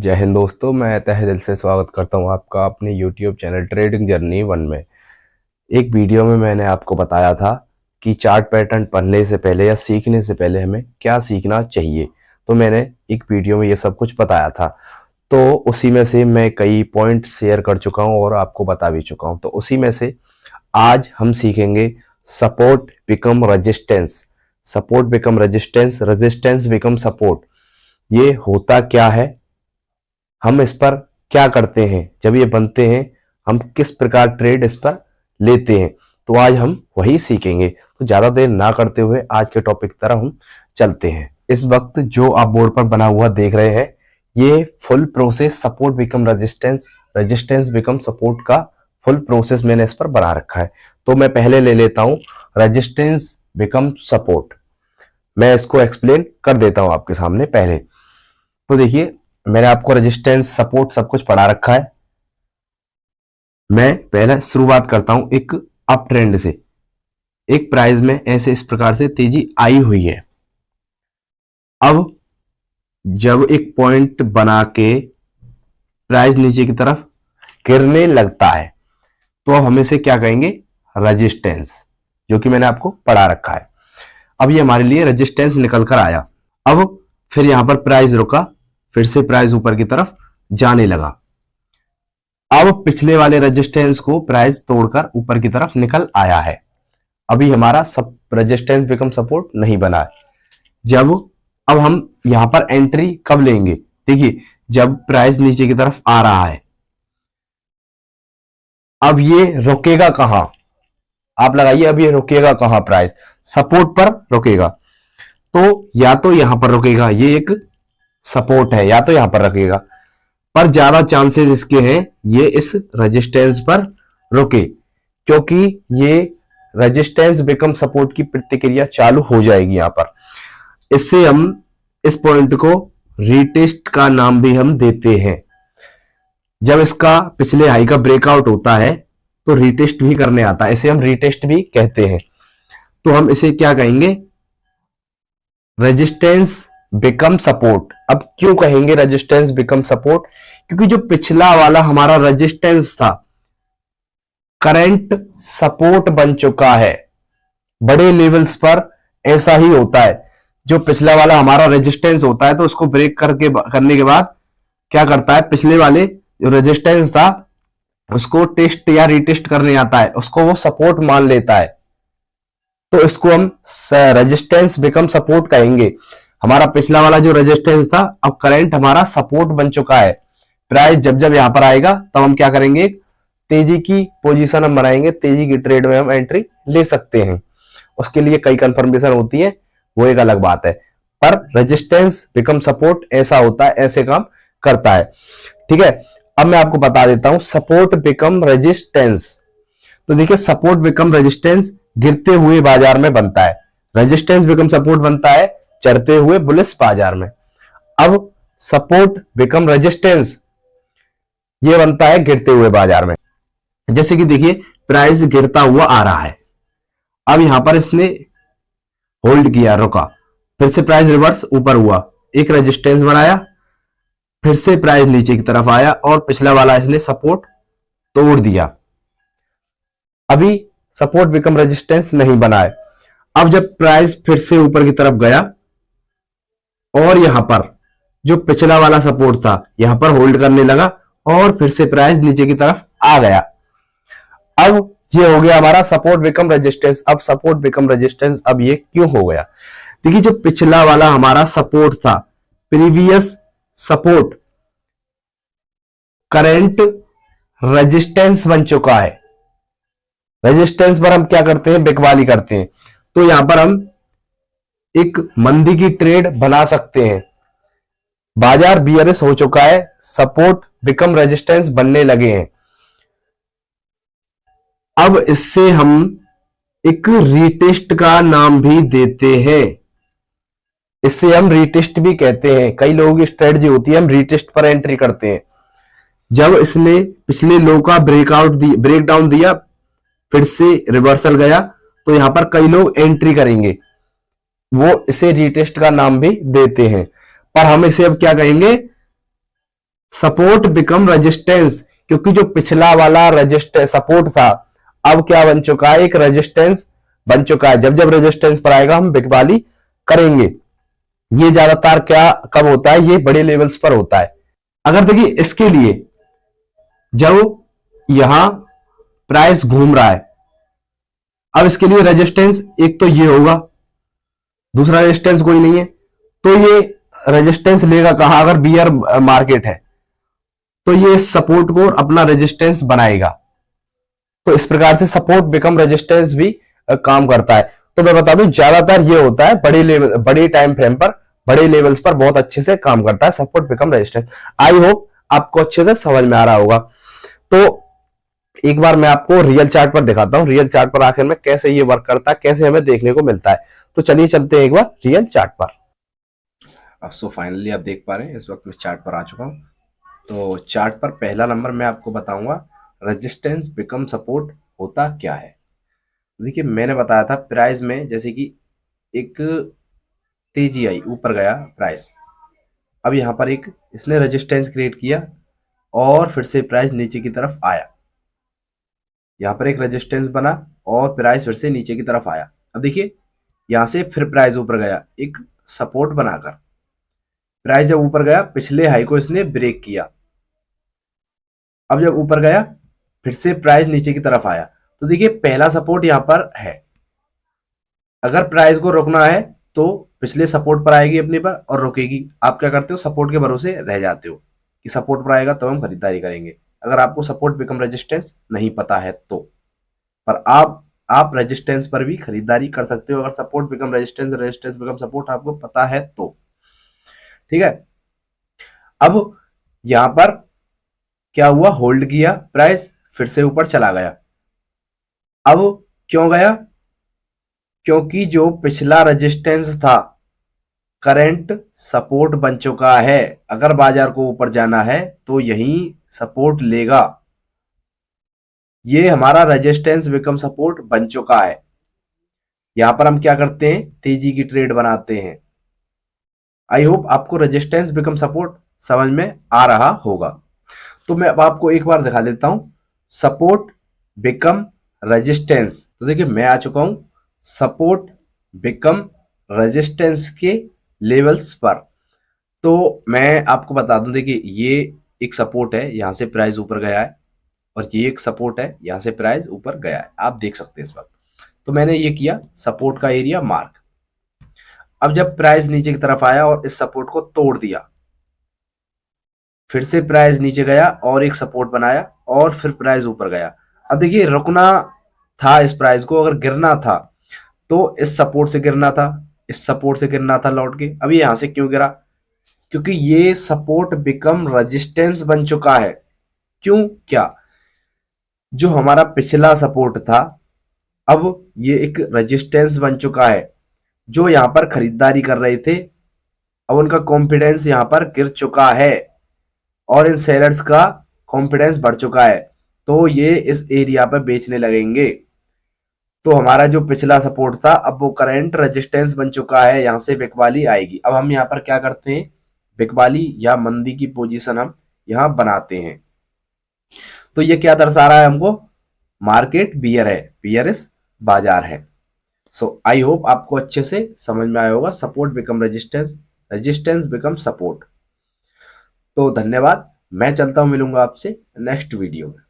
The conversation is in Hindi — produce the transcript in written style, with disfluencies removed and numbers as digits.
जय हिंद दोस्तों, मैं तहे दिल से स्वागत करता हूं आपका अपने YouTube चैनल ट्रेडिंग जर्नी 1 में। एक वीडियो में मैंने आपको बताया था कि चार्ट पैटर्न पढ़ने से पहले या सीखने से पहले हमें क्या सीखना चाहिए। तो मैंने एक वीडियो में ये सब कुछ बताया था, तो उसी में से मैं कई पॉइंट शेयर कर चुका हूं और आपको बता भी चुका हूं। तो उसी में से आज हम सीखेंगे support become resistance, support become resistance, resistance become support. ये होता क्या है, हम इस पर क्या करते हैं, जब ये बनते हैं हम किस प्रकार ट्रेड इस पर लेते हैं। तो आज हम वही सीखेंगे। तो ज्यादा देर ना करते हुए आज के टॉपिक की तरफ हम चलते हैं। इस वक्त जो आप बोर्ड पर बना हुआ देख रहे हैं, ये full process support become resistance, resistance become support का फुल प्रोसेस मैंने इस पर बना रखा है। तो मैं पहले ले लेता हूं रेजिस्टेंस बिकम सपोर्ट। मैं इसको एक्सप्लेन कर देता हूं आपके सामने पहले। तो देखिए, मैंने आपको रेजिस्टेंस सपोर्ट सब कुछ पढ़ा रखा है। मैं पहले शुरुआत करता हूं एक अप ट्रेंड से। एक प्राइस में ऐसे इस प्रकार से तेजी आई हुई है। अब जब एक पॉइंट बना के प्राइस नीचे की तरफ गिरने लगता है, तो अब हम इसे क्या कहेंगे, रेजिस्टेंस, जो कि मैंने आपको पढ़ा रखा है। अब ये हमारे लिए रेजिस्टेंस निकल कर आया। अब फिर यहां पर प्राइस रुका, फिर से प्राइस ऊपर की तरफ जाने लगा। अब पिछले वाले रेजिस्टेंस को प्राइस तोड़कर ऊपर की तरफ निकल आया है। अभी हमारा सब रेजिस्टेंस बिकम सपोर्ट नहीं बना है। अब हम यहां पर एंट्री कब लेंगे, देखिए जब प्राइस नीचे की तरफ आ रहा है। अब ये रुकेगा कहां, आप लगाइए, अब ये रुकेगा कहां, प्राइस सपोर्ट पर रुकेगा। तो या तो यहां पर रुकेगा, ये एक सपोर्ट है, या तो यहां पर रखेगा, पर ज्यादा चांसेस इसके हैं ये इस रेजिस्टेंस पर रुके, क्योंकि ये रेजिस्टेंस बिकम सपोर्ट की प्रतिक्रिया चालू हो जाएगी यहां पर। इससे हम इस पॉइंट को रीटेस्ट का नाम भी हम देते हैं। जब इसका पिछले हाई का ब्रेकआउट होता है तो रीटेस्ट भी करने आता है, इसे हम रीटेस्ट भी कहते हैं। तो हम इसे क्या कहेंगे, रेजिस्टेंस बिकम सपोर्ट। अब क्यों कहेंगे रेजिस्टेंस बिकम सपोर्ट, क्योंकि जो पिछला वाला हमारा रेजिस्टेंस था करंट सपोर्ट बन चुका है। बड़े लेवल्स पर ऐसा ही होता है, जो पिछला वाला हमारा रेजिस्टेंस होता है तो उसको ब्रेक करने के बाद क्या करता है, पिछले वाले जो रेजिस्टेंस था उसको टेस्ट या रीटेस्ट करने आता है, उसको वो सपोर्ट मान लेता है। तो इसको हम रेजिस्टेंस बिकम सपोर्ट कहेंगे। हमारा पिछला वाला जो रेजिस्टेंस था अब करंट हमारा सपोर्ट बन चुका है। प्राइस जब जब यहां पर आएगा तब हम क्या करेंगे, तेजी की पोजीशन हम बनाएंगे, तेजी की ट्रेड में हम एंट्री ले सकते हैं। उसके लिए कई कंफर्मेशन होती है, वो एक अलग बात है, पर रेजिस्टेंस बिकम सपोर्ट ऐसा होता है, ऐसे काम करता है। ठीक है, अब मैं आपको बता देता हूं सपोर्ट बिकम रेजिस्टेंस। तो देखिए, सपोर्ट बिकम रेजिस्टेंस गिरते हुए बाजार में बनता है, रेजिस्टेंस बिकम सपोर्ट बनता है चढ़ते हुए बुलिश बाजार में। अब सपोर्ट बिकम रेजिस्टेंस ये बनता है गिरते हुए बाजार में। जैसे कि देखिए, प्राइस गिरता हुआ आ रहा है, अब यहां पर इसने होल्ड किया, रुका, फिर से प्राइस रिवर्स ऊपर हुआ, एक रेजिस्टेंस बनाया, फिर से प्राइस नीचे की तरफ आया और पिछला वाला इसने सपोर्ट तोड़ दिया। अभी सपोर्ट बिकम रेजिस्टेंस नहीं बना है। अब जब प्राइस फिर से ऊपर की तरफ गया और यहां पर जो पिछला वाला सपोर्ट था यहां पर होल्ड करने लगा और फिर से प्राइस नीचे की तरफ आ गया। अब ये हो गया हमारा सपोर्ट बिकम रेजिस्टेंस। अब सपोर्ट बिकम रेजिस्टेंस अब ये क्यों हो गया, देखिए जो पिछला वाला हमारा सपोर्ट था, प्रीवियस सपोर्ट करंट रेजिस्टेंस बन चुका है। रेजिस्टेंस पर हम क्या करते हैं, बिकवाली करते हैं। तो यहां पर हम एक मंदी की ट्रेड बना सकते हैं। बाजार बियरिश हो चुका है, सपोर्ट बिकम रेजिस्टेंस बनने लगे हैं। अब इससे हम एक रीटेस्ट का नाम भी देते हैं, इससे हम रीटेस्ट भी कहते हैं। कई लोगों की स्ट्रेटजी होती है हम रीटेस्ट पर एंट्री करते हैं। जब इसने पिछले लो का ब्रेकडाउन दिया, फिर से रिवर्सल गया, तो यहां पर कई लोग एंट्री करेंगे, वो इसे रीटेस्ट का नाम भी देते हैं। पर हम इसे अब क्या कहेंगे, सपोर्ट बिकम रेजिस्टेंस, क्योंकि जो पिछला वाला रजिस्टेंस सपोर्ट था अब क्या बन चुका है, एक रेजिस्टेंस बन चुका है। जब जब रेजिस्टेंस पर आएगा हम बिकवाली करेंगे। ये ज्यादातर क्या कब होता है, ये बड़े लेवल्स पर होता है। अगर देखिए इसके लिए जब यहां प्राइस घूम रहा है, अब इसके लिए रेजिस्टेंस एक तो ये होगा, दूसरा रेजिस्टेंस कोई नहीं है, तो ये रेजिस्टेंस लेगा कहां, अगर बियर मार्केट है तो ये सपोर्ट को अपना रेजिस्टेंस बनाएगा। तो इस प्रकार से सपोर्ट बिकम रेजिस्टेंस भी काम करता है। तो मैं बता दूं ज्यादातर ये होता है बड़े लेवल, बड़े टाइम फ्रेम पर, बड़े लेवल्स पर बहुत अच्छे से काम करता है support become resistance. I hope आपको अच्छे से समझ में आ रहा होगा। तो एक बार मैं आपको रियल चार्ट पर दिखाता हूं, रियल चार्ट पर आखिर में कैसे ये वर्क करता है, कैसे हमें देखने को मिलता है। तो चलिए चलते हैं एक बार रियल चार्ट पर। सो फाइनली आप देख पा रहे हैं इस वक्त मैं चार्ट पर आ चुका हूं। तो चार्ट पर पहला नंबर मैं आपको बताऊंगा रेजिस्टेंस बिकम सपोर्ट होता क्या है। देखिए मैंने बताया था प्राइस में जैसे कि एक तेजी आई, ऊपर गया प्राइस, अब यहाँ पर एक इसने रेजिस्टेंस क्रिएट किया और फिर से प्राइस नीचे की तरफ आया, यहाँ पर एक रेजिस्टेंस बना और प्राइस फिर से नीचे की तरफ आया। अब देखिए यहाँ से फिर प्राइस ऊपर गया एक सपोर्ट बनाकर, प्राइस जब ऊपर गया पिछले हाई को इसने ब्रेक किया, अब जब ऊपर गया फिर से प्राइस नीचे की तरफ आया। तो देखिए पहला सपोर्ट यहाँ पर है, अगर प्राइस को रोकना है तो पिछले सपोर्ट पर आएगी अपने पर और रुकेगी। आप क्या करते हो, सपोर्ट के भरोसे रह जाते हो कि सपोर्ट पर आएगा तो हम खरीदारी करेंगे, अगर आपको सपोर्ट बिकम रेजिस्टेंस नहीं पता है तो। पर आप रेजिस्टेंस पर भी खरीदारी कर सकते हो अगर support become resistance, resistance become support आपको पता है तो। ठीक है, अब यहां पर क्या हुआ, होल्ड किया प्राइस, फिर से ऊपर चला गया। अब क्यों गया, क्योंकि जो पिछला रेजिस्टेंस था करंट सपोर्ट बन चुका है। अगर बाजार को ऊपर जाना है तो यही सपोर्ट लेगा, ये हमारा रेजिस्टेंस बिकम सपोर्ट बन चुका है। यहां पर हम क्या करते हैं, तेजी की ट्रेड बनाते हैं। आई होप आपको रेजिस्टेंस बिकम सपोर्ट समझ में आ रहा होगा। तो मैं अब आपको एक बार दिखा देता हूं सपोर्ट बिकम रेजिस्टेंस। तो देखिए मैं आ चुका हूं सपोर्ट बिकम रेजिस्टेंस के लेवल्स पर। तो मैं आपको बता दूं, देखिए ये एक सपोर्ट है, यहां से प्राइस ऊपर गया है, और ये एक सपोर्ट है, यहां से प्राइस ऊपर गया है, आप देख सकते हैं इस वक्त। तो मैंने ये किया सपोर्ट का एरिया मार्क। अब जब प्राइस नीचे की तरफ आया और इस सपोर्ट को तोड़ दिया, फिर से प्राइस नीचे गया और एक सपोर्ट बनाया और फिर प्राइस ऊपर गया। अब देखिए रुकना था इस प्राइस को, अगर गिरना था तो इस सपोर्ट से गिरना था, इस सपोर्ट से गिरना था लौट के। अब यहां से क्यों गिरा, क्योंकि ये सपोर्ट बिकम रेजिस्टेंस बन चुका है। क्यों, क्या जो हमारा पिछला सपोर्ट था अब ये एक रेजिस्टेंस बन चुका है। जो यहां पर खरीदारी कर रहे थे अब उनका कॉन्फिडेंस यहां पर गिर चुका है और इन सेलर्स का कॉन्फिडेंस बढ़ चुका है, तो ये इस एरिया पर बेचने लगेंगे। तो हमारा जो पिछला सपोर्ट था अब वो करंट रेजिस्टेंस बन चुका है, यहां से बिकवाली आएगी। अब हम यहाँ पर क्या करते हैं, बिकवाली या मंदी की पोजीशन हम यहाँ बनाते हैं। तो ये क्या दर्शा रहा है हमको, मार्केट बियर है, बियरिश बाजार है। सो आई होप आपको अच्छे से समझ में आया होगा support become resistance, resistance become support. तो धन्यवाद, मैं चलता हूं, मिलूंगा आपसे नेक्स्ट वीडियो में।